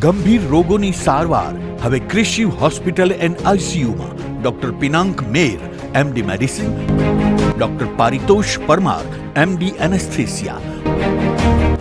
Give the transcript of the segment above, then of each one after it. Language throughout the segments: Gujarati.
ગંભીર રોગોની સારવાર હવે ક્રિશિવ હોસ્પિટલ એન્ડ આઈસીયુમાં doctor Pinank Mer MD medicine, doctor Paritosh Parmar MD anaesthesia,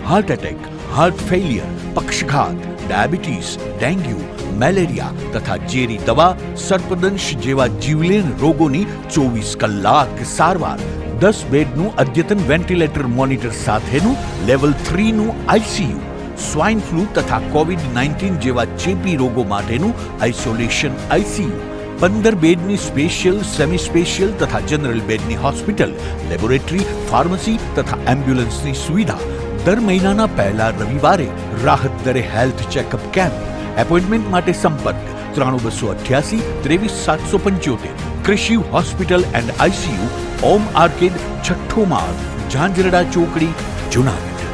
heart attack, heart failure, પક્ષઘાત, ડાયાબિટીસ, ડેન્ગ્યુ, મેલેરિયા તથા ઝેરી દવા, સર્પદંશ જેવા જીવલેણ રોગોની 24 કલાક સારવાર, 10 બેડનું અદ્યતન વેન્ટિલેટર મોનિટર સાથેનું લેવલ 3નું આઈસીયુ, સ્વાઇન ફ્લૂ તથા કોવિડ-19 જેવા ચેપી રોગો માટેનું આઇસોલેશન આઈસીયુ, 15 બેડની સ્પેશિયલ, સેમી સ્પેશિયલ તથા જનરલ બેડની હોસ્પિટલ, લેબોરેટરી, ફાર્મસી તથા એમ્બ્યુલન્સની સુવિધા, દર મહિનાના પહેલા રવિવારે રાહત દરે હેલ્થ ચેકઅપ કેમ્પ. એપોઇન્ટમેન્ટ માટે સંપર્ક 9288 23775. Krishiv hospital and ICU, Om arcade, છઠ્ઠો માળ, ઝાંઝરડા ચોકડી, જુનાગઢ.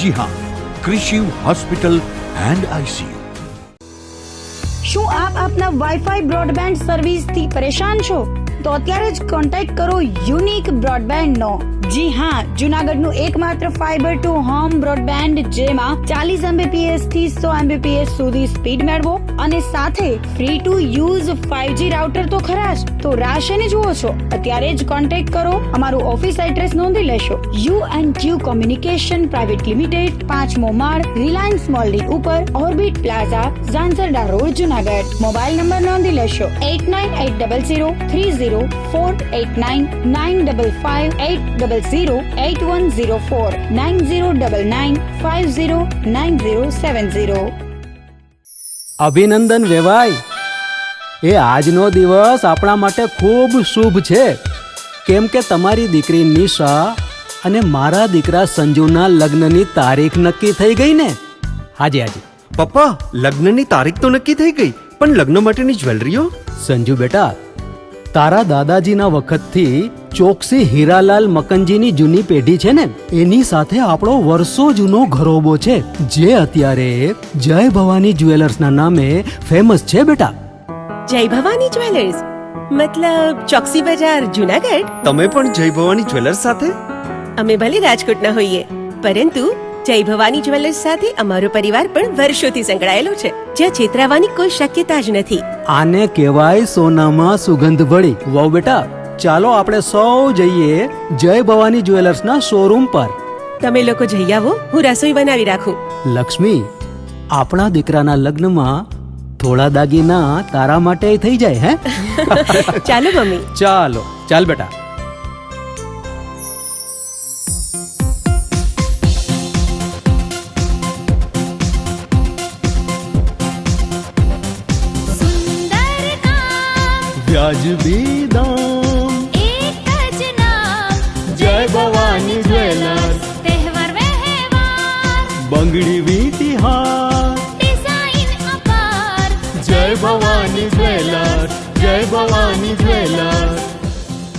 જી હા, ક્રિશિવ હોસ્પિટલ એન્ડ આઈસીયુ. શું આપ આપના વાઈફાઈ બ્રોડબેન્ડ સર્વિસથી પરેશાન છો? તો અત્યારે જ કોન્ટેક્ટ કરો યુનિક બ્રોડબેન્ડ નો. જી હા, જુનાગઢનું એકમાત્ર ફાઈબર ટુ હોમ બ્રોડબેન્ડ, જેમાં 40 Mbps થી 100 Mbps સુધી સ્પીડ મેળવો અને સાથે free to use 5G router તો ખરા જ. તો રાહ શેની જુઓ છો? અત્યારે જ કોન્ટેક્ટ કરો. અમારું ઓફિસ એડ્રેસ નોંધી લેશો. U&Q કોમ્યુનિકેશન પ્રાઇવેટ લિમિટેડ, 5મો માળ, રિલાયન્સ મોલની ઉપર, orbit plaza, Zanzarda road, Junagadh. Mobile number નોંધી લેશો 89800304899558008104 9099509070. અભિનંદન વેવાય. એ આજનો દિવસ આપણા માટે ખૂબ શુભ છે, કેમ કે તમારી દીકરી નિશા અને મારા દીકરા સંજુના લગ્નની તારીખ નક્કી થઈ ગઈ ને. હાજી હાજી પપ્પા, લગ્નની તારીખ તો નક્કી થઈ ગઈ, પણ લગ્ન માટેની જ્વેલરીઓ? સંજુ બેટા, તારા દાદાજીના વખતથી ચોકસી હીરાલાલ મકનજીની જૂની પેઢી છે ને, એની સાથે આપણો વર્ષો જૂનો ઘરોબો છે, જે અત્યારે જય ભવાની જ્વેલર્સના નામે ફેમસ છે બેટા. જય ભવાની જ્વેલર્સ મતલબ ચોકસી બજાર, જુનાગઢ? તમે પણ જય ભવાની જ્વેલર્સ સાથે? અમે ભલે રાજકોટના હોઈએ, પરંતુ જય ભવાની જ્વેલર્સ સાથે અમારો પરિવાર પણ વર્ષોથી સંકળાયેલો છે, જ્યાં છેતરાવાની કોઈ શક્યતા જ નથી. આને કહેવાય સોનામાં સુગંધ ભળી. વાવ બેટા, ચાલો આપણે સૌ જઈએ જય ભવાની જ્વેલર્સના શોરૂમ પર. તમે લોકો જઈ આવો, હું રસોઈ બનાવી રાખું. લક્ષ્મી, આપણા દીકરાના લગ્નમાં થોડા દાગીના તારા માટે થઈ જાય. હે ચાલો મમ્મી. ચાલો ચાલ બેટા. વ્યાજબી દામ, એક જ નામ, જય ભવાની જ્વેલર્સ. તહેવાર વ્યવહાર, બંગડી વીંટી હાર, ડિઝાઇન અપાર, જય ભવાની જ્વેલર્સ, જય ભવાની જ્વેલર્સ.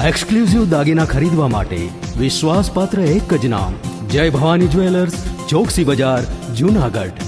એક્સક્લુઝિવ દાગીના ખરીદવા માટે વિશ્વાસપાત્ર એક જ નામ, જય ભવાની જ્વેલર્સ, ચોકસી બજાર, જુનાગઢ.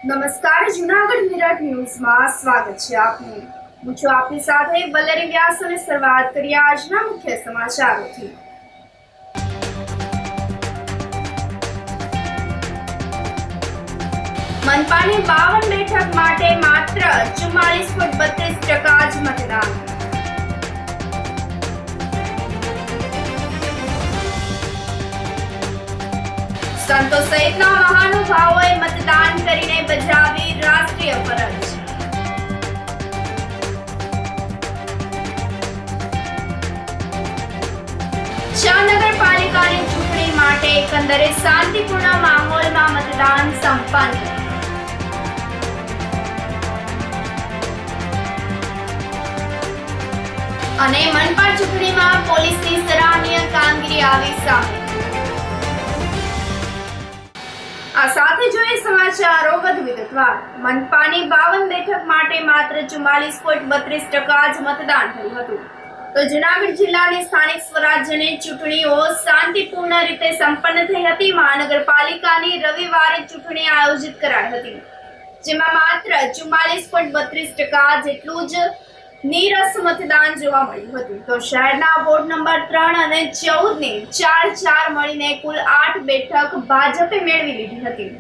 નમસ્કાર, જુનાગઢ મિરર ન્યૂઝમાં સ્વાગત છે આપનું. હું છું આપની સાથે વલ્લરી વ્યાસ અને શરૂઆત કરીએ આજના મુખ્ય સમાચારોથી. મનપાની 52 બેઠક માટે માત્ર 44.32% જ મતદાન. સંતો સહિતના મહાનુભાવોએ મતદાન કરીને બજાવી રાષ્ટ્રીય ફરજ. એકંદરે શાંતિપૂર્ણ માહોલમાં મતદાન સંપન્ન. અને મનપા ચૂંટણીમાં પોલીસની સરાહનીય કામગીરી આવી સામે. આ સાથે જોઈએ સમાચારો વધુ વિગતવાર. મનપાની 52 બેઠક માટે માત્ર 44.32% જ મતદાન થયું હતું. તો જૂનાગઢ જિલ્લાની સ્થાનિક સ્વરાજ્યની ચૂંટણીઓ શાંતિપૂર્ણ રીતે સંપન્ન થઈ હતી. મહાનગરપાલિકાની રવિવારે ચૂંટણી આયોજિત કરાઈ હતી, જેમાં માત્ર 44.32% જેટલું જ નીરસ મતદાન જોવા મળ્યું હતું. તો શહેરના વોર્ડ નંબર 3 અને 14 ની 4 મળીને કુલ 8 બેઠક ભાજપે મેળવી લીધી હતી.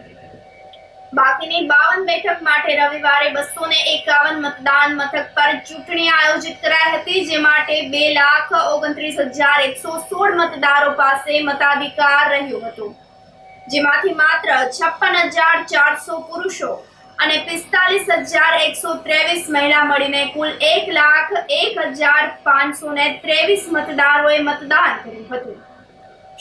બાકીની 52 બેઠક માટે રવિવારે 251 મતદાન મથક પર ચૂંટણી આયોજિત કરાઈ હતી, જે માટે 2,29,116 મતદારો પાસે મતાધિકાર રહ્યો હતો, જેમાંથી માત્ર 56,400 પુરુષો અને 45,123 મહિલા મળીને કુલ 1,01,523 મતદારોએ મતદાન કર્યું હતું.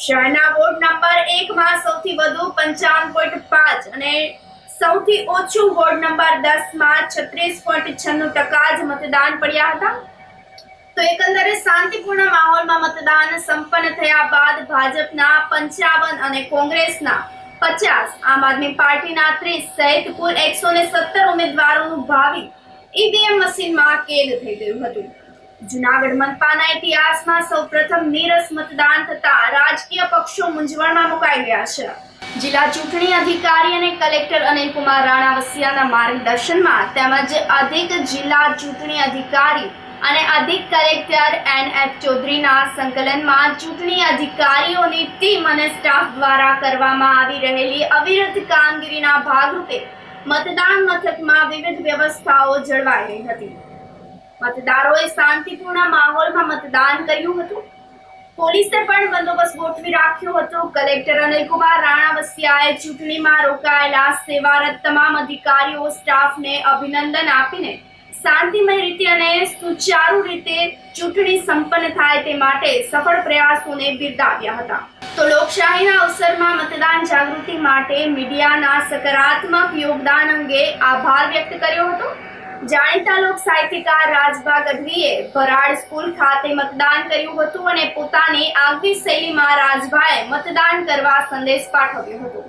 શહેરના વોર્ડ નંબર 1 માં સૌથી વધુ 55.5 અને સૌથી ઓછું વોર્ડ નંબર 10 માં 36.96% જ મતદાન પડ્યા હતા. તો એકંદરે શાંતિપૂર્ણ માહોલમાં મતદાન સંપન્ન થયા બાદ ભાજપના 55 અને કોંગ્રેસના 50, આમ આદમી પાર્ટીના 30 સહિત કુલ 117 ઉમેદવારોનું ભાવિ ઈવીએમ મશીનમાં કેદ થઈ ગયું હતું. જૂનાગઢ મનપાના ઇતિહાસમાં સૌપ્રથમ નીરસ મતદાન થતા રાજકીય પક્ષો મૂંઝવણમાં મુકાઈ ગયા છે. જિલ્લા ચૂંટણી અધિકારી અને કલેક્ટર અનિલકુમાર રાણાવસિયાના માર્ગદર્શનમાં તેમજ અધિક જિલ્લા ચૂંટણી અધિકારી અને અધિક કલેક્ટર NF ચૌધરીના સંકલનમાં ચૂંટણી અધિકારીઓની ટીમ અને સ્ટાફ દ્વારા કરવામાં આવી રહેલી અવિરત કામગીરીના ભાગરૂપે મતદાન મથકમાં વિવિધ વ્યવસ્થાઓ જળવાઈ રહી હતી. મતદારોએ શાંતિપૂર્ણ માહોલમાં મતદાન કર્યું હતું. પોલીસે પણ બંદોબસ્ત ગોઠવી રાખ્યો હતો. કલેક્ટર અનિલકુમાર રાણાવસિયાએ ચૂંટણીમાં રોકાયેલા સેવારત તમામ અધિકારીઓ સ્ટાફને અભિનંદન આપીને શાંતિમય રીતે અને સુચારુ રીતે ચૂંટણી સંપન્ન થાય તે માટે સફળ પ્રયાસોને બિરદાવ્યા હતા. તો લોકશાહીના અવસરમાં મતદાન જાગૃતિ માટે મીડિયાના સકારાત્મક યોગદાન અંગે આભાર વ્યક્ત કર્યો હતો. જાણીતા લોક સાહિત્યકાર રાજભા ગઢવીએ ભરાડ સ્કૂલ ખાતે મતદાન કર્યું હતું અને પોતાની આગવી શૈલીમાં રાજભાએ મતદાન કરવા સંદેશ પાઠવ્યો હતો.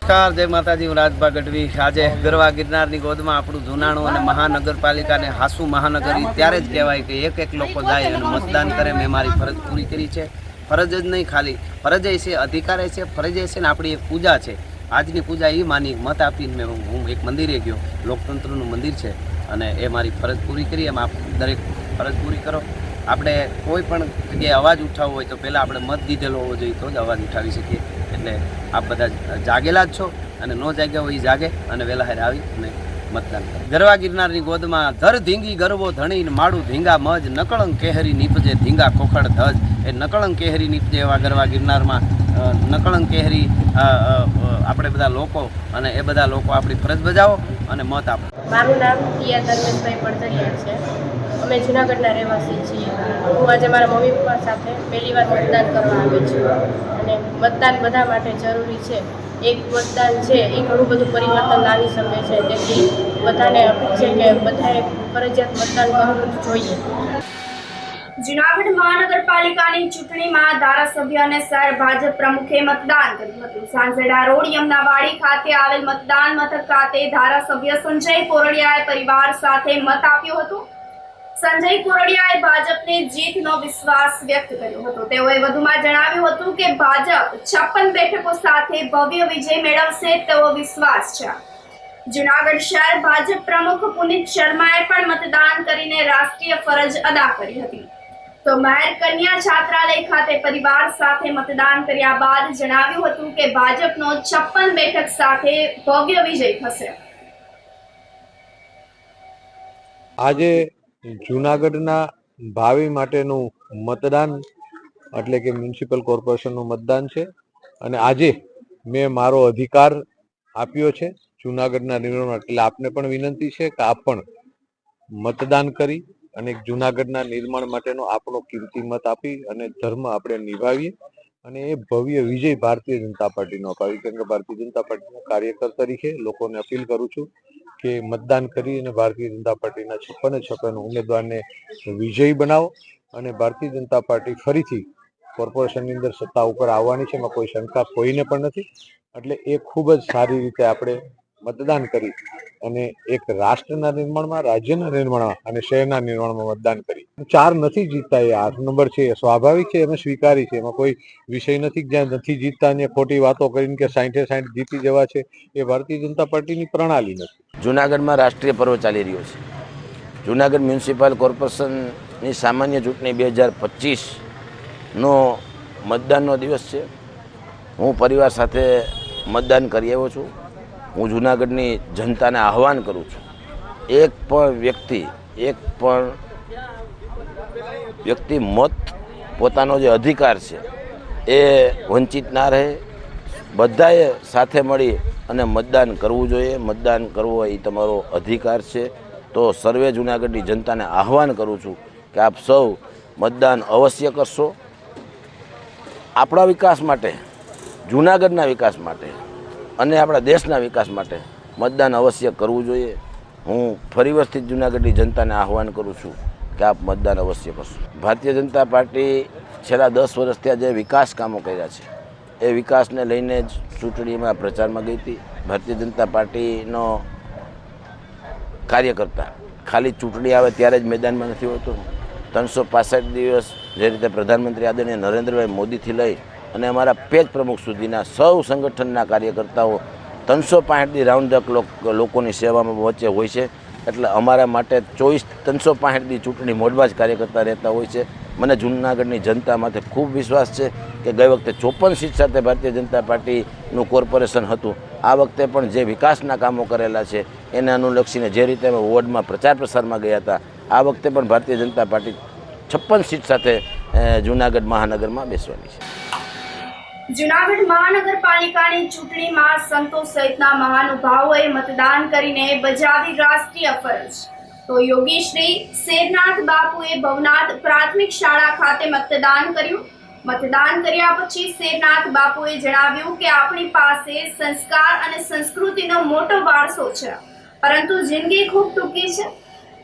નમસ્કાર, જય માતાજી. હું રાજભા ગઢવી. આજે ગરવા ગિરનારની ગોદમાં આપણું જૂનાણું અને મહાનગરપાલિકાને હાસુ મહાનગર ત્યારે જ કહેવાય કે એક લોકો જાય અને મતદાન કરે. મેં મારી ફરજ પૂરી કરી છે. ફરજ જ નહીં, ખાલી ફરજ છે, અધિકાર છે, ફરજ છે ને આપણી એક પૂજા છે. આજની પૂજા એ માની મત આપીને હું એક મંદિરે ગયો. લોકતંત્રનું મંદિર છે અને એ મારી ફરજ પૂરી કરી. એમ આપ દરેક ફરજ પૂરી કરો. આપણે કોઈ પણ જગ્યાએ અવાજ ઉઠાવવો હોય તો પહેલાં આપણે મત દીધેલો હોવો જોઈએ તો જ અવાજ ઉઠાવી શકીએ. એટલે આપ બધા જાગેલા જ છો અને ન જાગ્યા હોય એ જાગે અને વહેલા હારે આવી અને મતદાન કરે. ગરવા ગિરનારની ગોદમાં ધર ધીંગી ગરવો ધણીને માડું ધીંગા મજ, નકળંગ કેહરી નીપજે ધીંગા ખોખડ ધજ. એ નકળંગ કેહરી નીપજે એવા ગરવા ગિરનારમાં નકળંગ કેહરી આપણે બધા લોકો અને એ બધા લોકો આપણી ફરજ બજાવો અને મત આપો. મારું નામ પિયા ધર્મેશભાઈ પડતરિયા છે. અમે જૂનાગઢના રહેવાસી છીએ. હું આજે મારા મમ્મી પપ્પા સાથે પહેલી વાર મતદાન કરવા આવી છું અને મતદાન બધા માટે જરૂરી છે. એક મતદાન છે એ ઘણું બધું પરિવર્તન લાવી શકે છે. તેથી બધાને અપીલ છે કે બધાએ ફરજિયાત મતદાન કરવું જ જોઈએ. જૂનાગઢ મહાનગરપાલિકાની ચૂંટણીમાં ધારાસભ્ય અને શહેર ભાજપ પ્રમુખે મતદાન કર્યું હતું. સાંજેડા રોડ યમનાવાડી ખાતે આવેલ મતદાન મથક ખાતે ધારાસભ્ય સંજય કોરડિયાએ પરિવાર સાથે મત આપ્યો હતો. સંજય કોરડિયાએ ભાજપને જીતનો વિશ્વાસ વ્યક્ત કર્યો હતો. તેઓએ વધુમાં જણાવ્યું હતું કે ભાજપ 56 બેઠકો સાથે ભવ્ય વિજય મેળવશે તેવો વિશ્વાસ છે. જૂનાગઢ શહેર ભાજપ પ્રમુખ પુનિત શર્માએ પણ મતદાન કરીને રાષ્ટ્રીય ફરજ અદા કરી હતી. તો મહેર કન્યા છાત્રાલય ખાતે પરિવાર સાથે મતદાન કર્યા બાદ જણાવ્યું હતું કે ભાજપનો 56 બેઠક સાથે ભવ્ય વિજય થશે. આજે જૂનાગઢના ભાવિ માટેનું મતદાન એટલે કે મ્યુનિસિપલ કોર્પોરેશનનું મતદાન છે અને આજે મેં મારો અધિકાર આપ્યો છે જૂનાગઢના નિર્માણ માટે. એટલે આપને પણ વિનંતી છે કે આપ પણ મતદાન કરી અને જૂનાગઢના નિર્માણ માટેનો આપણો કિંમતી મત આપી અને ધર્મ આપણે નિભાવીએ. અને એ ભવ્ય વિજય ભારતીય જનતા પાર્ટીનો અપાવી. કેમ કે ભારતીય જનતા પાર્ટીના કાર્યકર તરીકે લોકોને અપીલ કરું છું કે મતદાન કરી અને ભારતીય જનતા પાર્ટીના 56 ઉમેદવારને વિજયી બનાવો અને ભારતીય જનતા પાર્ટી ફરીથી કોર્પોરેશનની અંદર સત્તા ઉપર આવવાની છે, એમાં કોઈ શંકા કોઈને પણ નથી. એટલે એ ખૂબ જ સારી રીતે આપણે મતદાન કરી અને એક રાષ્ટ્રના નિર્માણમાં, રાજ્યના નિર્માણમાં અને શહેરના નિર્માણમાં મતદાન કરી. 4 નથી જીતતા, એ 8 નંબર છે, એ સ્વાભાવિક છે, અમે સ્વીકારી છે, એમાં કોઈ વિષય નથી. જ્યાં નથી જીતતા અને ખોટી વાતો કરીને કે 60 જીતી જવા છે, એ ભારતીય જનતા પાર્ટીની પ્રણાલી નથી. જૂનાગઢમાં રાષ્ટ્રીય પર્વ ચાલી રહ્યો છે. જૂનાગઢ મ્યુનિસિપલ કોર્પોરેશનની સામાન્ય ચૂંટણી 2025નો મતદાનનો દિવસ છે. હું પરિવાર સાથે મતદાન કરી આવ્યો છું. હું જૂનાગઢની જનતાને આહવાન કરું છું, એક પણ વ્યક્તિ મત પોતાનો જે અધિકાર છે એ વંચિત ના રહે. બધાએ સાથે મળી અને મતદાન કરવું જોઈએ. મતદાન કરવો એ તમારો અધિકાર છે. તો સર્વે જૂનાગઢની જનતાને આહવાન કરું છું કે આપ સૌ મતદાન અવશ્ય કરશો. આપણા વિકાસ માટે, જૂનાગઢના વિકાસ માટે અને આપણા દેશના વિકાસ માટે મતદાન અવશ્ય કરવું જોઈએ. હું ફરી વખત જૂનાગઢની જનતાને આહવાન કરું છું કે આપ મતદાન અવશ્ય કરશો. ભારતીય જનતા પાર્ટી છેલ્લા 10 વર્ષથી જે વિકાસ કામો કર્યા છે એ વિકાસને લઈને જ ચૂંટણીમાં પ્રચારમાં ગઈ હતી. ભારતીય જનતા પાર્ટીનો કાર્યકર્તા ખાલી ચૂંટણી આવે ત્યારે જ મેદાનમાં નથી હોતો. 365 દિવસ જે રીતે પ્રધાનમંત્રી આદરણીય નરેન્દ્રભાઈ મોદીથી લઈ અને અમારા પેજ પ્રમુખ સુધીના સૌ સંગઠનના કાર્યકર્તાઓ 365 દી રાઉન્ડ ધ ક્લોક લોકોની સેવામાં વચ્ચે હોય છે. એટલે અમારા માટે 365 દી ચૂંટણી મોડમાં જ કાર્યકર્તા રહેતા હોય છે. મને જૂનાગઢની જનતા માથે ખૂબ વિશ્વાસ છે કે ગઈ વખતે 54 સીટ સાથે ભારતીય જનતા પાર્ટીનું કોર્પોરેશન હતું. આ વખતે પણ જે વિકાસના કામો કરેલા છે એને અનુલક્ષીને જે રીતે અમે વોર્ડમાં પ્રચાર પ્રસારમાં ગયા હતા, આ વખતે પણ ભારતીય જનતા પાર્ટી 56 સીટ સાથે જૂનાગઢ મહાનગરમાં બેસવાની છે. જૂનાગઢ મહાનગરપાલિકાની ચૂંટણીમાં સંતો સહિતના મહાનુભાવોએ મતદાન કરીને બજાવી રાષ્ટ્રીય ફરજ. તો યોગીશ્રી શેરનાથ બાપુએ ભવનાથ પ્રાથમિક શાળા ખાતે મતદાન કર્યું. મતદાન કર્યા પછી શેરનાથ બાપુએ જણાવ્યું કે આપણી પાસે સંસ્કાર અને સંસ્કૃતિનો મોટો વારસો છે, પરંતુ જિંદગી ખૂબ ટૂંકી છે,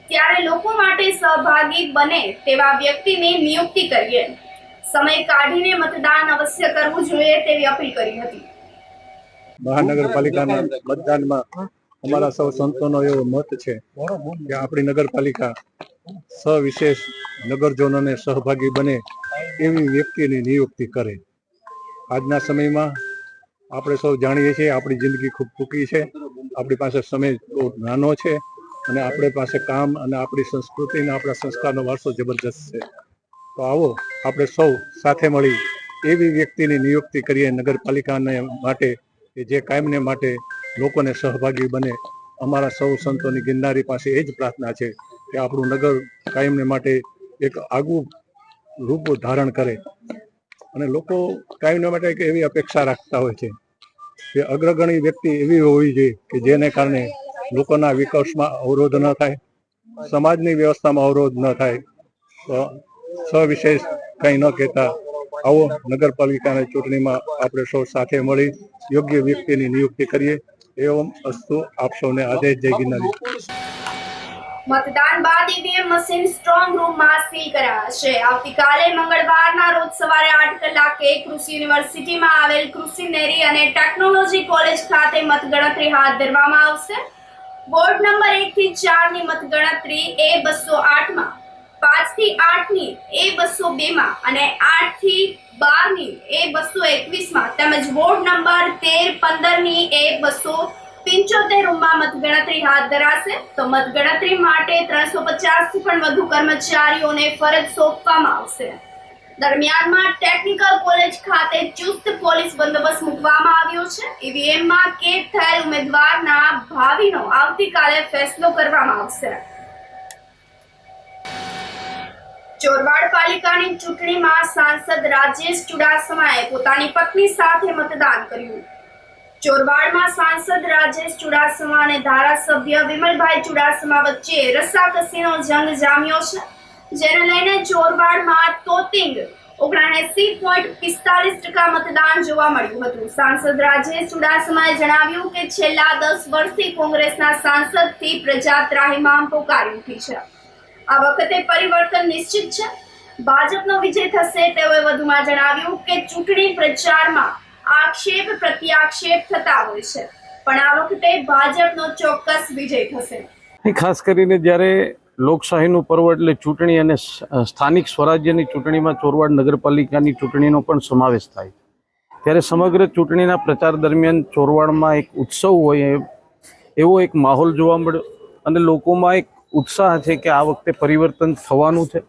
ત્યારે લોકો માટે સહભાગી બને તેવા વ્યક્તિની નિયુક્તિ કરીએ. સમય કાઢીને મતદાન અવશ્ય કરવું જોઈએ તેવી અપીલ કરી હતી. મહાનગરપાલિકાના મતદાનમાં અમારા સૌ સંતોનો એવો મત છે કે આપણી નગરપાલિકા સવિશેષ નગરજનોને સહભાગી બને એવી વ્યક્તિની નિયુક્તિ કરે. આજના સમયમાં આપણે સૌ જાણીએ છીએ આપણી જિંદગી ખૂબ ટૂંકી છે, આપણી પાસે સમય બહુ નાનો છે અને આપણી પાસે કામ અને આપણી સંસ્કૃતિ અને આપણા સંસ્કારનો વારસો જબરજસ્ત છે. તો આવો આપણે સૌ સાથે મળી એવી વ્યક્તિની નિયુક્તિ કરીએ નગરપાલિકાને માટે કે જે કાયમને માટે લોકોને સહભાગી બને. અમારા સૌ સંતોની ગિરનારી પાસે એ જ પ્રાર્થના છે કે આપણું નગર કાયમને માટે એક આગવું રૂપ ધારણ કરે. અને લોકો કાયમને માટે એક એવી અપેક્ષા રાખતા હોય છે કે અગ્રગણી વ્યક્તિ એવી હોવી જોઈએ કે જેને કારણે લોકોના વિકાસમાં અવરોધ ન થાય, સમાજની વ્યવસ્થામાં અવરોધ ન થાય. તો સવિશેષ કંઈ ન કહેતા આવો નગરપાલિકાની ચૂંટણીમાં આપણે સૌ સાથે મળી યોગ્ય વ્યક્તિની નિયુક્તિ કરીએ. એવમ અસ્તુ. આપ સૌને આદેશ. જય ગિરનારી. મતદાન બાદ ઈવીએમ મશીન સ્ટ્રોંગ રૂમમાં સીલ કરાશે. આવતીકાલે મંગળવારના રોજ સવારે 8 કલાકે કૃષિ યુનિવર્સિટીમાં આવેલ કૃષિ નેરી અને ટેકનોલોજી કોલેજ ખાતે મતગણતરી હાથ ધરવામાં આવશે. વોર્ડ નંબર 1 થી 4 ની મતગણતરી A208 માં, 5 થી 8 ની A202 માં અને 8 થી 12 ની A221 માં તેમજ વોર્ડ નંબર 13, 15 ની A275 રૂમમાં મતગણતરી હાથ ધરાશે. તો મતગણતરી માટે 350 થી પણ વધુ કર્મચારીઓને ફરજ સોંપવામાં આવશે. દરમિયાનમાં ટેકનિકલ કોલેજ ખાતે ચુસ્ત પોલીસ બંદોબસ્ત મૂકવામાં આવ્યો છે. ઈવીએમમાં કેદ થયેલ ઉમેદવારના ભાવિનો આવતીકાલે ફેસલો કરવામાં આવશે. ચોરવાડ પાલિકાની ચૂંટણીમાં સાંસદ રાજેશ ચુડાસમાએ પોતાની પત્ની સાથે મતદાન કર્યું. ચોરવાડમાં સાંસદ રાજેશ ચુડાસમા અને ધારાસભ્ય વિમલભાઈ ચુડાસમા વચ્ચે રસ્સાકસીનો જંગ જામ્યો છે, જેને લઈને ચોરવાડમાં તોતિંગ 79.45% મતદાન જોવા મળ્યું હતું. સાંસદ રાજેશ ચુડાસમાએ જણાવ્યું કે છેલ્લા 10 વર્ષથી કોંગ્રેસના સાંસદથી પ્રજા ત્રાહિમામ પોકારી ઉઠી છે. આ વખતે પરિવર્તન નિશ્ચિત છે, ભાજપનો વિજય થશે. તેઓએ વધુમાં જણાવ્યું કે ચૂંટણી પ્રચારમાં આક્ષેપ પ્રત્યાક્ષેપ થતા હોય છે, પણ આ વખતે ભાજપનો ચોક્કસ વિજય થશે. ખાસ કરીને જ્યારે લોકશાહીનું પર્વ એટલે ચૂંટણી અને સ્થાનિક સ્વરાજ્યની ચૂંટણીમાં ચોરવાડ નગરપાલિકાની ચૂંટણીનો પણ સમાવેશ થાય, ત્યારે સમગ્ર ચૂંટણીના પ્રચાર દરમિયાન ચોરવાડમાં એક ઉત્સવ હોય એવો એક માહોલ જોવા મળ્યો અને લોકોમાં એક ઉત્સાહ છે કે આ વખતે પરિવર્તન થવાનું છે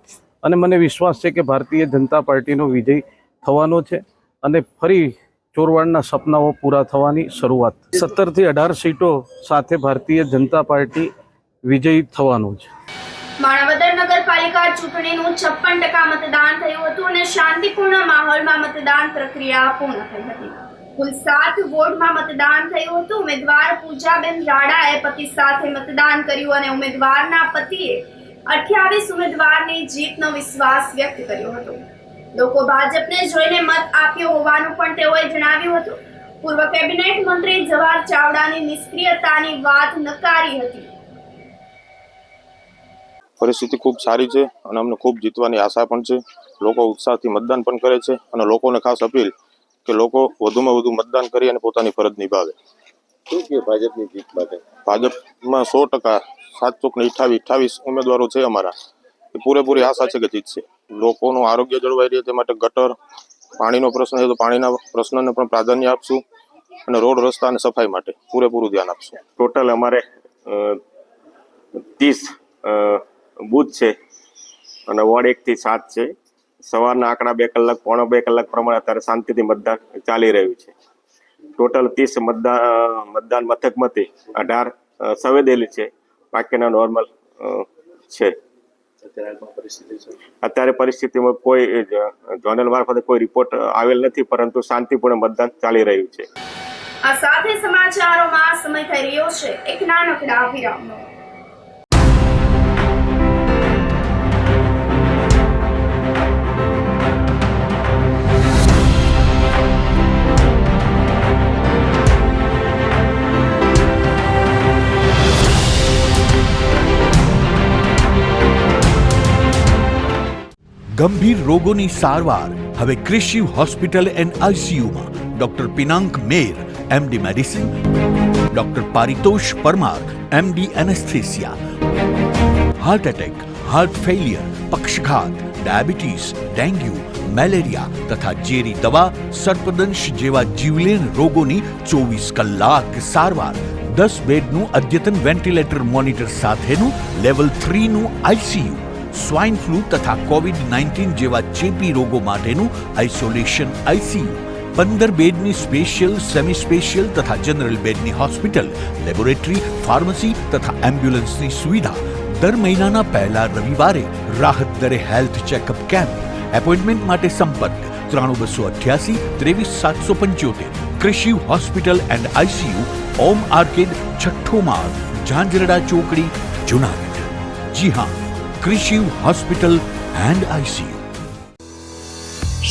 અને મને વિશ્વાસ છે કે ભારતીય જનતા પાર્ટીનો વિજય થવાનો છે અને ફરી ચોરવાડના સપનાઓ પૂરા થવાની શરૂઆત. 17 થી 18 સીટો સાથે ભારતીય જનતા પાર્ટી વિજયી થવાનું છે. માણાવદર નગરપાલિકા ચૂંટણીનું 56% મતદાન થયું હતું અને શાંતિપૂર્ણ માહોલમાં મતદાન પ્રક્રિયા પૂર્ણ થઈ હતી. કુલ 7 વોર્ડમાં મતદાન થયું હતું. ઉમેદવાર પૂજાબેન રાડાએ પતિ સાથે મતદાન કર્યું અને ઉમેદવારના પતિએ 28 ઉમેદવારની જીતનો વિશ્વાસ વ્યક્ત કર્યો હતો. લોકો ભાજપને જોઈને મત આપ્યો હોવાનું પણ તેઓએ જણાવ્યું હતું. પૂર્વ કેબિનેટ મંત્રી જવાહર ચાવડાની નિષ્ક્રિયતાની વાત નકારી હતી. પરિસ્થિતિ ખૂબ સારી છે અને અમને ખૂબ જીતવાની આશા પણ છે. લોકો ઉત્સાહથી મતદાન પણ કરે છે અને લોકોને ખાસ અપીલ કે લોકો વધુમાં વધુ મતદાન કરી અને પોતાની ફરજ નિભાવે. શું કે ભાજપની જીત માટે? ભાજપમાં 100% 728 ઉમેદવારો છે અમારા. એ પૂરેપૂરી આશા છે કે જીતશે. લોકોનું આરોગ્ય જળવાઈ રહે તે માટે ગટર, પાણીનો પ્રશ્ન છે તો પાણીના પ્રશ્નને પણ પ્રાધાન્ય આપશું અને રોડ રસ્તા અને સફાઈ માટે પૂરેપૂરું ધ્યાન આપશું. ટોટલ અમારે 30 બૂથ છે અને વોર્ડ 1 થી 7 છે. સવારના આંકડા 2 કલાક, પોણા 2 કલાક પ્રમાણે અત્યારે શાંતિથી મતદાન ચાલી રહ્યું છે. ટોટલ 30 મતદાન મથકમાંથી 18 સંવેદનશીલ છે, બાકીના નોર્મલ છે. અત્યારે પરિસ્થિતિમાં કોઈ ઝોનલ મારફતે કોઈ રિપોર્ટ આવેલ નથી, પરંતુ શાંતિપૂર્ણ મતદાન ચાલી રહ્યું છે. આ સાથે સમાચારોમાં સમય થઈ રહ્યો છે એક નાનકડા વિરામનો. ગંભીર રોગોની સારવાર હવે કૃષિ હોસ્પિટલ એન્ડ આઈસીયુમાં doctor Pinank Mer, MD medicine, doctor Paritosh Parmar, MD anaesthesia. Heart attack, heart failure, પક્ષઘાત, ડાયાબિટીસ, ડેન્ગ્યુ, મેલેરિયા તથા ઝેરી દવા, સર્પદંશ જેવા જીવલેણ રોગોની 24 કલાક સારવાર. 10 બેડનું અદ્યતન વેન્ટિલેટર મોનિટર સાથેનું લેવલ 3નું આઈસીયુ. સ્વાઇન ફ્લૂ તથા કોવિડ-19 જેવા ચેપી રોગો માટેનું આઇસોલેશન આઈસીયુ. 15 બેડની સ્પેશિયલ, સેમી સ્પેશિયલ તથા જનરલ બેડની હોસ્પિટલ, લેબોરેટરી, ફાર્મસી તથા એમ્બ્યુલન્સની સુવિધા. દર મહિનાના પહેલા રવિવારે રાહત દરે હેલ્થ ચેકઅપ કેમ્પ. એપોઇન્ટમેન્ટ માટે સંપર્ક 9288 23775. કૃષિ hospital and ICU, Om arcade, છઠ્ઠો માળ, ઝાંઝરડા ચોકડી, જુનાગઢ. જી હા, કૃષિ હોસ્પિટલ એન્ડ આઈસીયુ.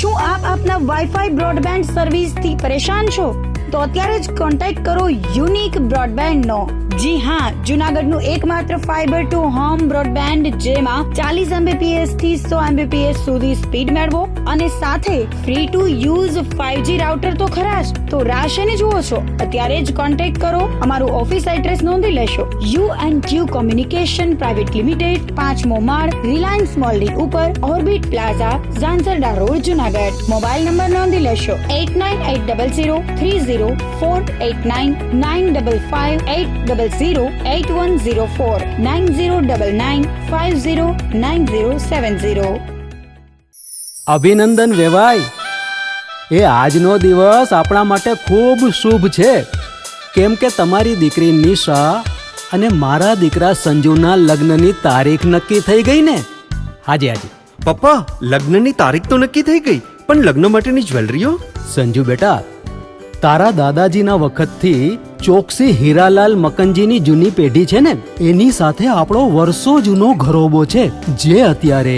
શું આપ આપના વાઈફાઈ બ્રોડબેન્ડ સર્વિસથી પરેશાન છો? તો અત્યારે જ કોન્ટેક્ટ કરો યુનિક બ્રોડબેન્ડ નો. જી હા, જુનાગઢનું એકમાત્ર ફાઈબર ટુ હોમ બ્રોડબેન્ડ, જેમાં 40 Mbps થી 100 Mbps સુધી સ્પીડ મેળવો અને સાથે free to use 5G router તો ખરા જ. તો રાહ શેની જુઓ છો? અત્યારે જ કોન્ટેક્ટ કરો. અમારું ઓફિસ એડ્રેસ નોંધી લેશો. U&Q કોમ્યુનિકેશન પ્રાઇવેટ લિમિટેડ, 5મો માળ, રિલાયન્સ મોલની ઉપર, orbit plaza, Zanzarda road, Junagadh. Mobile number નોંધી લેશો 8980030489 955 9099509070. અભિનંદન વેવાય. એ આજનો દિવસ આપણા માટે ખૂબ શુભ છે, કેમ કે તમારી દીકરી નિશા અને મારા દીકરા સંજુના લગ્નની તારીખ નક્કી થઈ ગઈ ને. હાજી. પપ્પા, લગ્નની તારીખ તો નક્કી થઈ ગઈ, પણ લગ્ન માટેની જ્વેલરીઓ? સંજુ બેટા, તારા દાદાજીના વખતથી ચોકસી હીરાલાલ મકનજીની જૂની પેઢી છે ને એની સાથે આપણો વર્ષો જૂનો ઘરોબો છે જે અત્યારે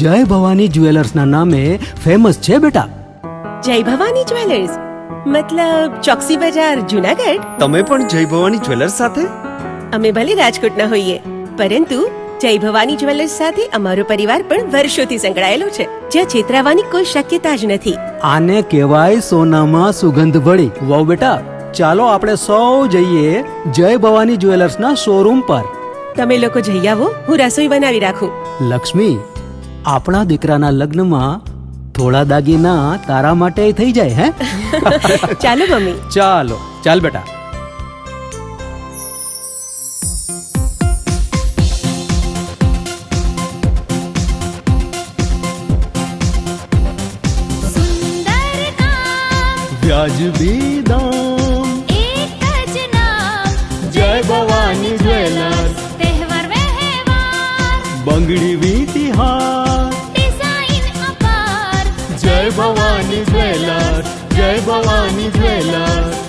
જય ભવાની જ્વેલર્સના નામે ફેમસ છે બેટા. જય ભવાની જ્વેલર્સ મતલબ ચોકસી બજાર જુનાગઢ. તમે પણ જય ભવાની જ્વેલર્સ સાથે? અમે ભલે રાજકોટના હોઈએ પરંતુ જય ભવાની જ્વેલર્સ સાથે અમારો પરિવાર પણ વર્ષોથી સંકળાયેલો છે જ્યાં છેતરાવાની કોઈ શક્યતા જ નથી. આને કહેવાય સોનામાં સુગંધ ભળી. વાવ બેટા, ચાલો આપણે સૌ જઈએ જય ભવાની જ્વેલર્સના શોરૂમ પર. તમે લોકો જઈ આવો, હું રસોઈ બનાવી રાખું. લક્ષ્મી, આપણા દીકરાના લગ્નમાં થોડા દાગીના તારા માટે થઈ જાય હે? ચાલો મમ્મી. ચાલો ચાલ બેટા. વ્યાજબી દામ એક જ નામ જય ભવાની જ્વેલર્સ. તહેવાર વ્યવહાર બંગડી વીટી હાર ડિઝાઇન અપાર જય ભવાની જ્વેલર્સ. જય ભવાની જ્વેલર્સ.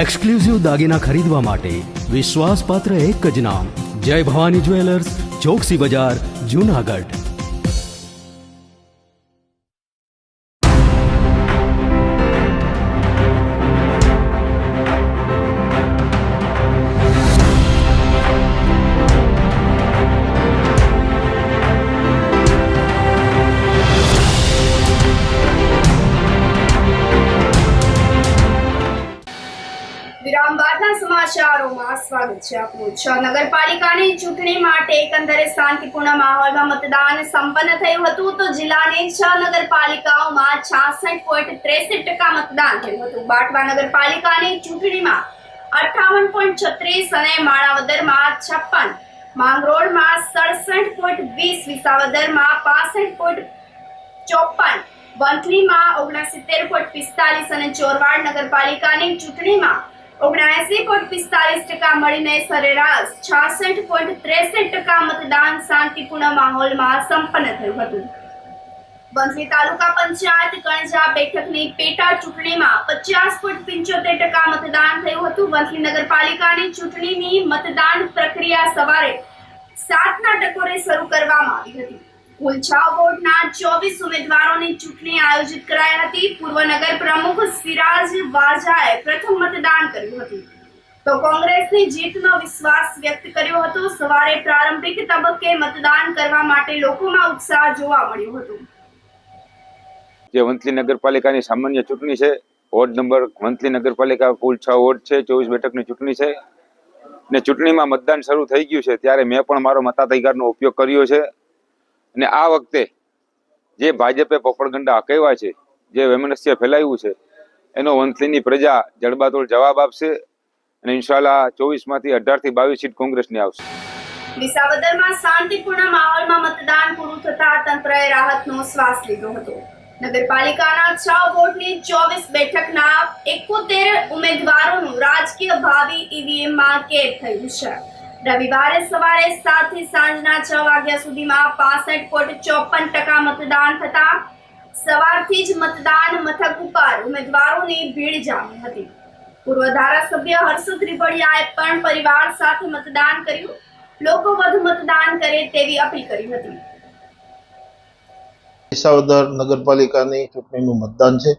એક્સક્લુઝિવ દાગીના ખરીદવા માટે વિશ્વાસપાત્ર એક જ નામ જય ભવાની જ્વેલર્સ, ચોકસી બજાર, જુનાગઢ. વિરામ બાદના સમાચારોમાં સ્વાગત છે આપનું. 6 નગરપાલિકાની ચૂંટણી માટે એકંદરે શાંતિપૂર્ણ માહોલમાં મતદાન સંપન્ન થયું હતું તો જિલ્લાની 6 નગરપાલિકાઓમાં 66.63% મતદાન થયું હતું. બાટવા નગરપાલિકાની ચૂંટણીમાં 58.36 અને માણાવદરમાં 56, માંગરોળમાં 67.20, વિસાવદરમાં 65.54, વંથલીમાં 69.45 અને ચોરવાડ નગરપાલિકાની ચૂંટણીમાં 79.45% મળીને સરેરાશ 66.63% મતદાન શાંતિપૂર્ણ માહોલમાં સંપન્ન થયું હતું. વંથલી તાલુકા પંચાયત કણજા બેઠકની પેટા ચૂંટણીમાં 50.75% મતદાન થયું હતું. વંથલી નગરપાલિકાની ચૂંટણીની મતદાન પ્રક્રિયા સવારે 7ના ટકોરે શરૂ કરવામાં આવી હતી. કુલ 6 વોર્ડના 24 ઉમેદવારોની ચૂંટણી આયોજિત કરાઈ હતી. પૂર્વ નગર પ્રમુખ સિરાજ વાજાએ પ્રથમ મતદાન કર્યું હતું તો કોંગ્રેસની જીતનો વિશ્વાસ વ્યક્ત કર્યો હતો. સવારે પ્રારંભિક તબક્કે મતદાન કરવા માટે લોકોમાં ઉત્સાહ જોવા મળ્યો હતો. જે વંથલી નગરપાલિકાની સામાન્ય ચૂંટણી છે, વોર્ડ નંબર વંથલી નગરપાલિકા કુલ 6 વોર્ડ છે, 24 બેઠકની ચૂંટણી છે ને ચૂંટણીમાં મતદાન શરૂ થઈ ગયું છે ત્યારે મેં પણ મારો મતાધિકારનો ઉપયોગ કર્યો છે અને આ વખતે જે ભાજપે પોપડગંડા હકાવ્યા છે, જે વૈમનસ્ય ફેલાવ્યું છે એનો વંથલીની પ્રજા જડબાતોડ જવાબ આપશે અને ઇન્શાલ્લાહ 24માંથી 18 થી 22 સીટ કોંગ્રેસની આવશે. વિસાવદરમાં શાંતિપૂર્ણ માહોલમાં મતદાન પૂરું થતા તંત્રએ રાહતનો શ્વાસ લીધો હતો. નગરપાલિકાના 6 વોર્ડની 24 બેઠકના 71 ઉમેદવારોનું રાજકીય ભાવિ ઈવીએમમાં કેદ થયું છે. રવિવારે સવારે 7 થી સાંજના 6 વાગ્યા સુધીમાં 65.54% મતદાન થતા સવારથી જ મતદાન મથક ઉપર ઉમેદવારોની ભીડ જામી હતી. પૂર્વ ધારાસભ્ય હર્ષદ રીબડિયાએ પણ પરિવાર સાથે મતદાન કર્યું. લોકો વધુ મતદાન કરે તેવી અપીલ કરી હતી. વિસાવદર નગરપાલિકાની ચૂંટણીનું મતદાન છે.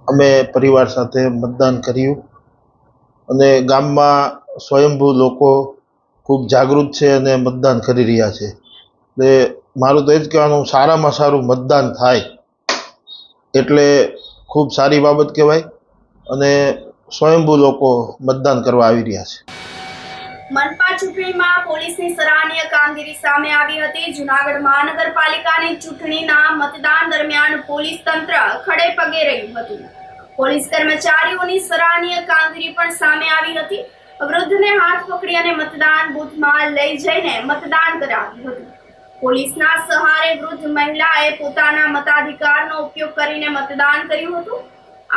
અમે પરિવાર સાથે મતદાન કર્યું અને ગામમાં સ્વયંભૂ લોકો ખૂબ જાગૃત છે અને મતદાન કરી રહ્યા છે. એટલે મારું તો એ જ કહેવાનું, સારામાં સારું મતદાન થાય એટલે ખૂબ સારી બાબત કહેવાય અને સ્વયંભૂ લોકો મતદાન કરવા આવી રહ્યા છે. મનપા ચૂંટણીમાં પોલીસની સરાહનીય કામગીરી સામે આવી હતી. જૂનાગઢ મહાનગરપાલિકાની ચૂંટણીના મતદાન દરમિયાન પોલીસ તંત્ર ખડે પગે રહ્યું હતું. પોલીસ કર્મચારીઓની સરાહનીય કામગીરી પણ સામે આવી હતી. વૃદ્ધને હાથ પકડી અને મતદાન બૂથમાં લઈ જઈને મતદાન કરાવ્યું હતું. પોલીસના સહારે વૃદ્ધ મહિલાએ પોતાના મતાધિકારનો ઉપયોગ કરીને મતદાન કર્યું હતું.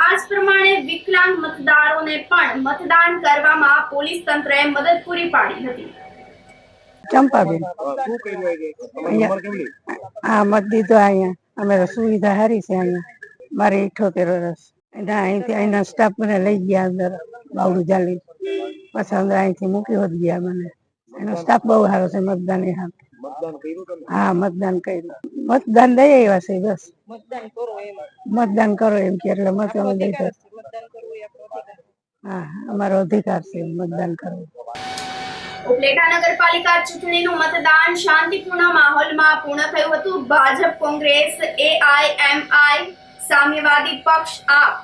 આ જ પ્રમાણે વિકલાંગ મતદારોને પણ મતદાન કરવામાં પોલીસ તંત્રએ મદદ પૂરી પાડી હતી. ચંપાબેન હા મત દીધો. અહીંયા અમે સુવિધા સારી છે. અહીંયા મારે 78 વર્ષ અહીંથી અહીંના સ્ટાફ મને લઈ ગયા અંદર બાવડું જાલી પછી અંદર અહીંથી મૂકી હોત ગયા મને. એનો સ્ટાફ બહુ સારો છે મતદાન. હા, મતદાન કર્યું. મતદાન દઈ આવ્યા છે. બસ મતદાન કરો એમ કે એટલે મત અમે દઈ. હા, અમારો અધિકાર છે મતદાન કરવું. ઉપલેટા નગરપાલિકા ચૂંટણીનું મતદાન શાંતિપૂર્ણ માહોલમાં પૂર્ણ થયું હતું. ભાજપ, કોંગ્રેસ, AIMI, સામ્યવાદી પક્ષ આપ,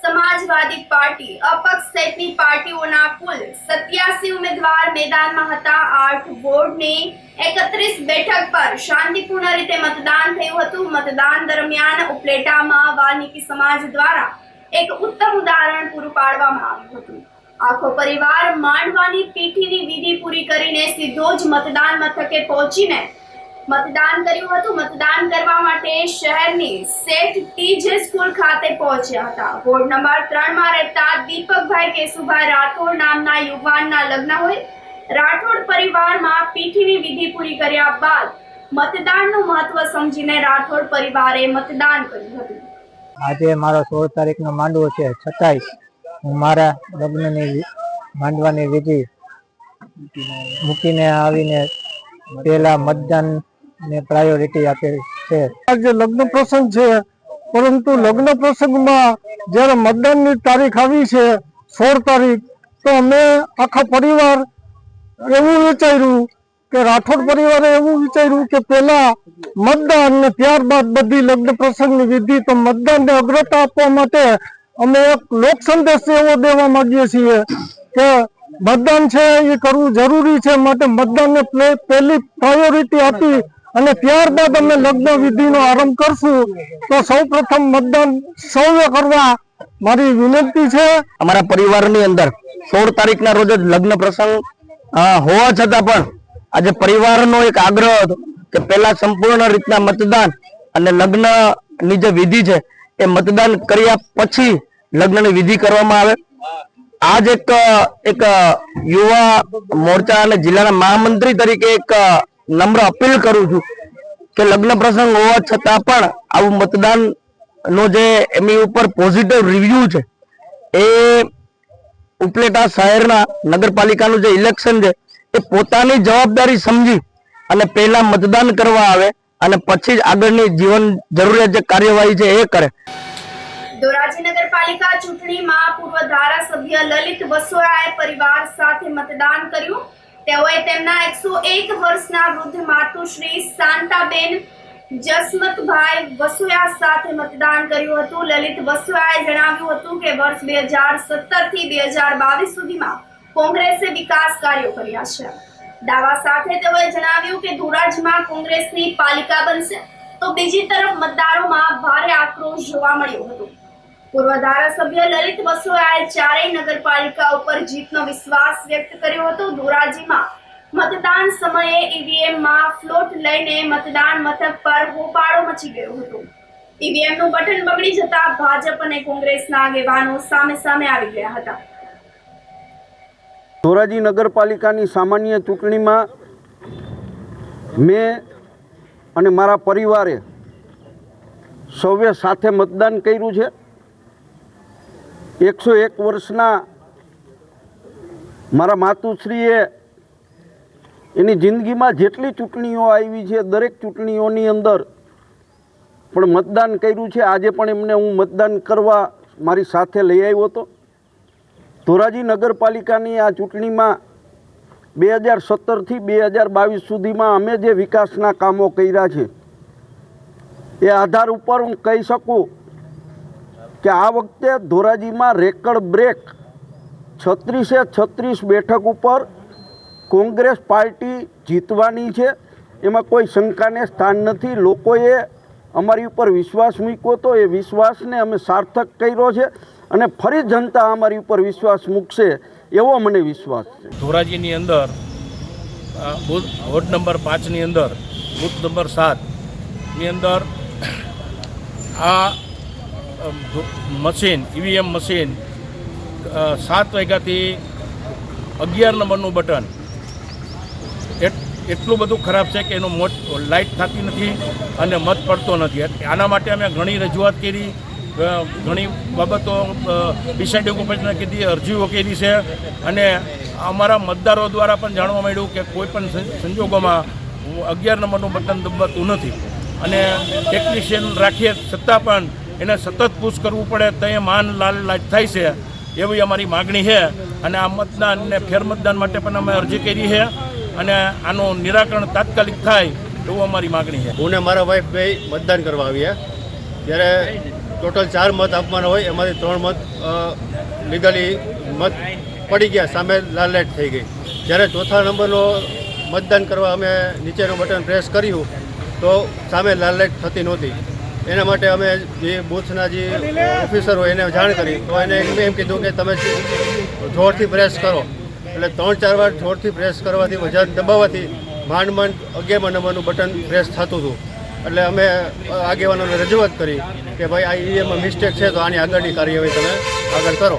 સમાજવાદી પાર્ટી, અપક્ષ સહિતની પાર્ટીઓના કુલ 87 ઉમેદવાર મેદાનમાં હતા. 8 વોર્ડની 31 બેઠક પર શાંતિપૂર્ણ રીતે મતદાન થયું હતું. મતદાન દરમિયાન ઉપલેટામાં વાલ્મીકી સમાજ દ્વારા એક ઉત્તમ ઉદાહરણ પૂરું પાડવામાં આવ્યું હતું. આખો પરિવાર માંડવાની પીઠીની વિધિ પૂરી કરીને સીધો જ મતદાન મથકે પહોંચીને મતદાન કર્યું હતું. મતદાન કરવા માટે શહેરની સેઠ ટીજે સ્કૂલ ખાતે પહોંચ્યા હતા. વોર્ડ નંબર 3 માં રહેતા દીપકભાઈ કેશુભાઈ રાઠોડ નામના યુવાનના લગ્ન હોય. રાઠોડ પરિવારમાં પીઠીની વિધિ પૂરી કર્યા બાદ મતદાનનું મહત્વ સમજીને રાઠોડ પરિવારે મતદાન કર્યું હતું. આજે મારો 16 તારીખનો માંડવો છે, છતાંય હું મારા લગ્નની માંડવાની વિધિ મૂકીને આવીને પહેલા મતદાન ને પ્રાયોરિટી આપેલ છે. આજે લગ્ન પ્રસંગ છે, પરંતુ લગ્ન પ્રસંગમાં જ્યારે મતદાનની તારીખ આવી છે 16 તારીખ, તો અમે આખા પરિવાર એવું વિચાર્યું કે રાઠોડ પરિવારે એવું વિચાર્યું કે પહેલા મતદાન ને ત્યારબાદ બધી લગ્ન પ્રસંગની વિધિ. તો મતદાનને અગ્રતા આપવા માટે અમે એક લોક સંદેશ એવો દેવા માંગીએ છીએ કે મતદાન છે એ કરવું જરૂરી છે, માટે મતદાનને પહેલી પ્રાયોરિટી આપી અને ત્યારબાદ અમે લગ્ન વિધિનો આરંભ કરશું. તો સૌ પ્રથમ મતદાન સૌએ કરવા મારી વિનંતી છે. અમારા પરિવારની અંદર 16 તારીખના રોજ જ લગ્ન પ્રસંગ હોવા છતાં પણ આજે પરિવારનો એક આગ્રહ હતો કે પહેલા સંપૂર્ણ રીતના મતદાન અને લગ્નની જે વિધિ છે એ મતદાન કર્યા પછી લગ્નની વિધિ કરવામાં આવે. આજ એક યુવા મોરચા અને જિલ્લાના મહામંત્રી તરીકે એક નમ્ર અપીલ કરું છું કે લગ્ન પ્રસંગ હોવા છતાં પણ આવું મતદાન નો જે એમની ઉપર પોઝિટિવ રિવ્યુ છે એ ઉપલેટા શહેરના નગરપાલિકાનું જે ઇલેક્શન છે એ પોતાની જવાબદારી સમજી અને પહેલા મતદાન કરવા આવે અને પછી જ આગળની જીવન જરૂરિયાત જે કાર્યવાહી છે એ કરે. ધોરાજી નગરપાલિકા ચૂંટણીમાં પૂર્વ ધારાસભ્ય લલિત વસોયાએ પરિવાર સાથે મતદાન કર્યું. તેઓએ તેમના 101 વર્ષના વૃદ્ધ માતુશ્રી શાંતાબેન જસમતભાઈ વસોયા સાથે મતદાન કર્યું હતું. લલિત વસોયાએ જણાવ્યું હતું કે વર્ષ 2017 થી 2022 સુધીમાં કોંગ્રેસે વિકાસ કાર્યો કર્યા છે. દાવા સાથે તેઓએ જણાવ્યું કે ધોરાજીમાં કોંગ્રેસની પાલિકા બનશે. તો બીજી તરફ મતદારોમાં ભારે આક્રોશ જોવા મળ્યો હતો. પૂર્વ ધારાસભ્ય લલિત વસોયાએ ચારેય નગરપાલિકા ઉપર જીતનો વિશ્વાસ વ્યક્ત કર્યો હતો. ધોરાજીમાં મતદાન સમયે ઈવીએમમાં ફ્લોટ લઈને મતદાન મથક પર હોબાળો મચી ગયો હતો. ઈવીએમનું બટન બગડી જતા ભાજપ અને કોંગ્રેસના આગેવાનો સામે સામે આવી ગયા હતા. ધોરાજી નગરપાલિકાની સામાન્ય ચૂંટણીમાં મેં અને મારા પરિવારે સૌએ સાથે મતદાન કર્યું છે. 101 વર્ષના મારા માતુશ્રીએ એની જિંદગીમાં જેટલી ચૂંટણીઓ આવી છે દરેક ચૂંટણીઓની અંદર પણ મતદાન કર્યું છે. આજે પણ એમને હું મતદાન કરવા મારી સાથે લઈ આવ્યો હતો. ધોરાજી નગરપાલિકાની આ ચૂંટણીમાં 2017 થી 2022 સુધીમાં અમે જે વિકાસના કામો કર્યા છે એ આધાર ઉપર હું કહી શકું કે આ વખતે ધોરાજીમાં રેકર્ડ બ્રેક 36 બેઠક ઉપર કોંગ્રેસ પાર્ટી જીતવાની છે. એમાં કોઈ શંકાને સ્થાન નથી. લોકોએ અમારી ઉપર વિશ્વાસ મૂક્યો હતો, એ વિશ્વાસને અમે સાર્થક કર્યો છે અને ફરી જનતા અમારી ઉપર વિશ્વાસ મૂકશે એવો મને વિશ્વાસ છે. ધોરાજીની અંદર વોર્ડ નંબર 5ની અંદર બૂથ નંબર 7ની અંદર આ મશીન ઈવીએમ મશીન 7 વાગ્યાથી 11 નંબરનું બટન એટલું બધું ખરાબ છે કે એનો લાઇટ થતી નથી અને મત પડતો નથી. આના માટે અમે ઘણી રજૂઆત કરી, ઘણી બાબતો ડિસાઇડિંગ ઓફિસને કીધી, અરજીઓ કરી છે અને અમારા મતદારો દ્વારા પણ જાણવા મળ્યું કે કોઈ પણ સંજોગોમાં 11 નંબરનું બટન દબાતું નથી અને ટેકનિશિયન રાખીએ છતાં પણ એને સતત પુશ કરવું પડે તો એ માન લાલ થાય છે એવી અમારી માગણી છે. અને આ મતદાન અને ફેરમતદાન માટે પણ અમે અરજી કરી છે અને આનું નિરાકરણ તાત્કાલિક થાય એવું અમારી માગણી છે. હું ને મારા વાઈફ બે મતદાન કરવા આવ્યા, ત્યારે ટોટલ 4 મત આપવાના હોય, એમાંથી 3 મત લીગલી મત પડી ગયા, સામે લાલ લાઇટ થઈ ગઈ. જ્યારે ચોથા નંબરનો મતદાન કરવા અમે નીચેનું બટન પ્રેસ કર્યું તો સામે લાલ લાઇટ થતી નહોતી. એના માટે અમે જે બૂથના જે ઓફિસર હોય એને જાણ કરી તો એને એમ કીધું કે તમે જોરથી પ્રેસ કરો. એટલે 3-4 વાર જોરથી પ્રેસ કરવાથી વજન દબાવવાથી માંડ 11 નંબરનું બટન પ્રેસ થતું હતું. એટલે અમે આગેવાનોને રજૂઆત કરી કે ભાઈ આ ઈવીએમમાં મિસ્ટેક છે તો આની આગળની કાર્યવાહી તમે આગળ કરો.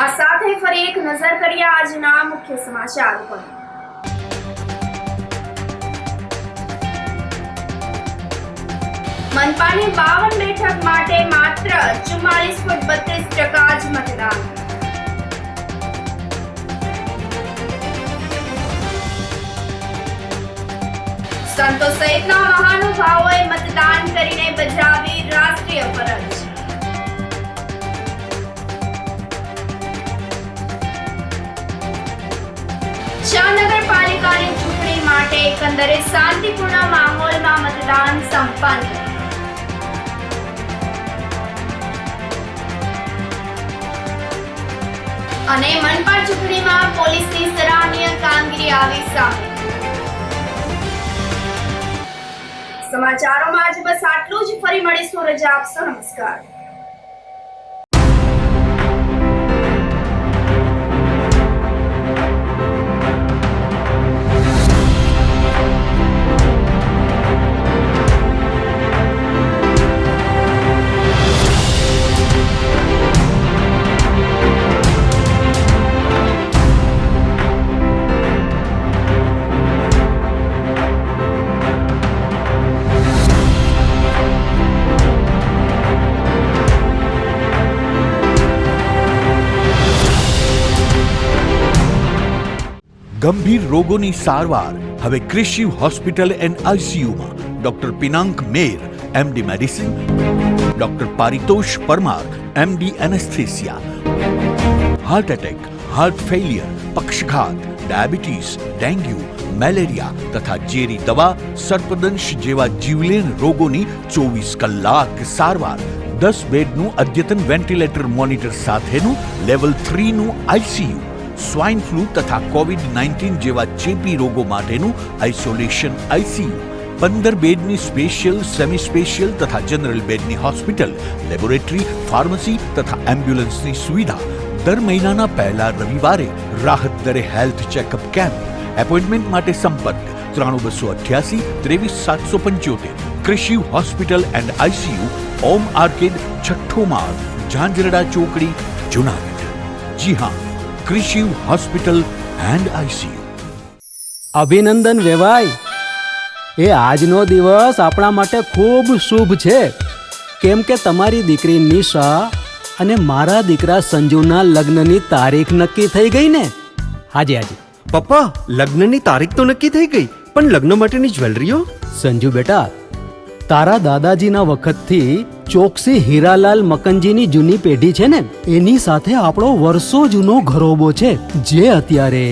આ સાથે ફરી એક નજર કરીએ આજના મુખ્ય સમાચાર પર. મનપાની 52 બેઠક માટે માત્ર 44.32% જ મતદાન. સંતો સહિતના મહાનુભાવોએ મતદાન કરીને બજાવી રાષ્ટ્રીય ફરજ. નગરપાલિકાની ચૂંટણી માટે એકંદરે શાંતિપૂર્ણ માહોલમાં મતદાન સંપન્ન. અને મનપા ચૂંટણીમાં પોલીસની સરાહનીય કામગીરી આવી સામે. સમાચારોમાં આજ બસ આટલું જ. ફરી મળીશું, રજા આપશો. નમસ્કાર. ગંભીર રોગોની સારવાર હવે કૃષિ હોસ્પિટલ એન્ડ આઈસીયુમાં doctor Pinank Mer MD medicine, doctor Paritosh Parmar MD anaesthesia, heart attack, heart failure, પક્ષઘાત, ડાયાબિટીસ, ડેન્ગ્યુ, મેલેરિયા તથા ઝેરી દવા, સર્પદંશ જેવા જીવલેણ રોગોની 24 કલાક સારવાર, 10 બેડનું અદ્યતન વેન્ટિલેટર મોનિટર સાથેનું લેવલ 3નું આઈસીયુ, સ્વાઇન ફ્લૂ તથા કોવિડ-19 જેવા ચેપી રોગો માટેનું આઇસોલેશન આઈસીયુ, 15 બેડની સ્પેશિયલ, સેમી સ્પેશિયલ તથા જનરલ બેડની હોસ્પિટલ, લેબોરેટરી, ફાર્મસી તથા એમ્બ્યુલન્સની સુવિધા, દર મહિનાના પહેલા રવિવારે રાહત દરે હેલ્થ ચેકઅપ કેમ્પ. એપોઇન્ટમેન્ટ માટે સંપર્ક 9288 23775. કૃષિ hospital and ICU, Om arcade, છઠ્ઠો માળ, ઝાંઝરડા ચોકડી, જુનાગઢ. જી હા, કૃષિ હોસ્પિટલ એન્ડ આઈસીયુ. અભિનંદન વેવાઈ, એ આજનો દિવસ આપણા માટે ખૂબ શુભ છે, કેમ કે તમારી દીકરી નિશા અને મારા દીકરા સંજુના લગ્નની તારીખ નક્કી થઈ ગઈ ને. હાજી હાજી પપ્પા, લગ્નની તારીખ તો નક્કી થઈ ગઈ, પણ લગ્ન માટેની જ્વેલરીઓ? સંજુ બેટા, તારા દાદાજીના વખતથી ચોકસી હીરાલાલ મકનજીની જૂની પેઢી છે ને, એની સાથે આપણો વર્ષો જૂનો ઘરોબો છે, જે અત્યારે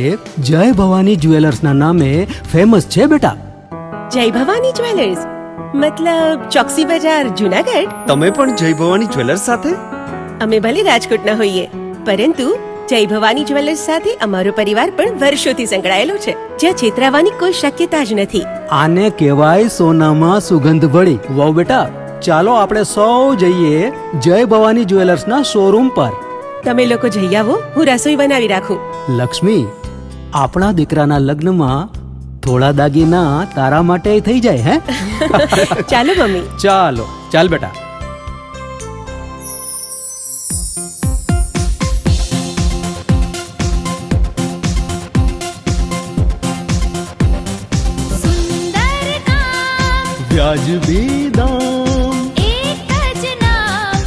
જય ભવાની જ્વેલર્સના નામે ફેમસ છે બેટા. જય ભવાની જ્વેલર્સ મતલબ ચોકસી બજાર, જુનાગઢ? તમે પણ જય ભવાની જ્વેલર્સ સાથે? અમે ભલે રાજકોટના હોઈએ, પરંતુ જય ભવાની જ્વેલર્સ સાથે અમારો પરિવાર પણ વર્ષોથી સંકળાયેલો છે, જ્યાં છેતરાવાની કોઈ શક્યતા જ નથી. આને કહેવાય સોનામાં સુગંધ ભળી. વાવ બેટા, ચાલો આપણે સૌ જઈએ જય ભવાની જ્વેલર્સના શોરૂમ પર. તમે લોકો જઈ આવો, હું રસોઈ બનાવી રાખું. લક્ષ્મી, આપણા દીકરાના લગ્નમાં થોડા દાગીના તારા માટે થઈ જાય. હે ચાલો મમ્મી. ચાલો ચાલ બેટા. સુંદર કામ વ્યાજબી દામ, એક જ નામ,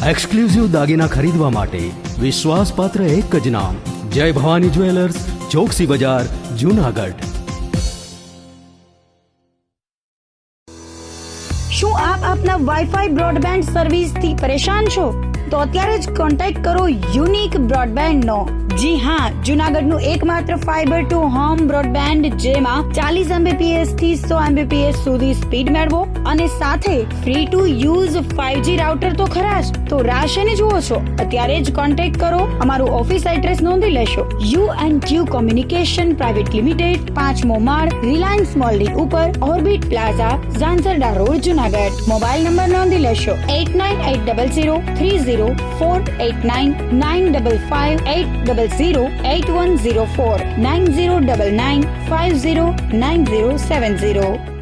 એક્સક્લુઝિવ દાગીના ખરીદવા માટે વિશ્વાસપાત્ર એક જ નામ, જય ભવાની જ્વેલર્સ, ચોકસી બજાર, જુનાગઢ. શું આપ આપના વાઈફાઈ બ્રોડબેન્ડ સર્વિસથી પરેશાન છો? તો અત્યારે જ કોન્ટેક્ટ કરો યુનિક બ્રોડબેન્ડ નો. જી હા, જુનાગઢનું એકમાત્ર ફાઈબર ટુ હોમ બ્રોડબેન્ડ, જેમાં 40 Mbps થી 100 Mbps સુધી સ્પીડ મેળવો અને સાથે free to use 5G router તો ખરા જ. તો રાહ શેને જુઓ છો? અત્યારે જ કોન્ટેક્ટ કરો. અમારું ઓફિસ એડ્રેસ નોંધી લેશો. U&Q કોમ્યુનિકેશન પ્રાઇવેટ લિમિટેડ, 5મો માળ, રિલાયન્સ મોલની ઉપર, orbit plaza, Zanzarda road, Junagadh. Mobile number નોંધી લેશો 8980030489 95585008104 9099509070.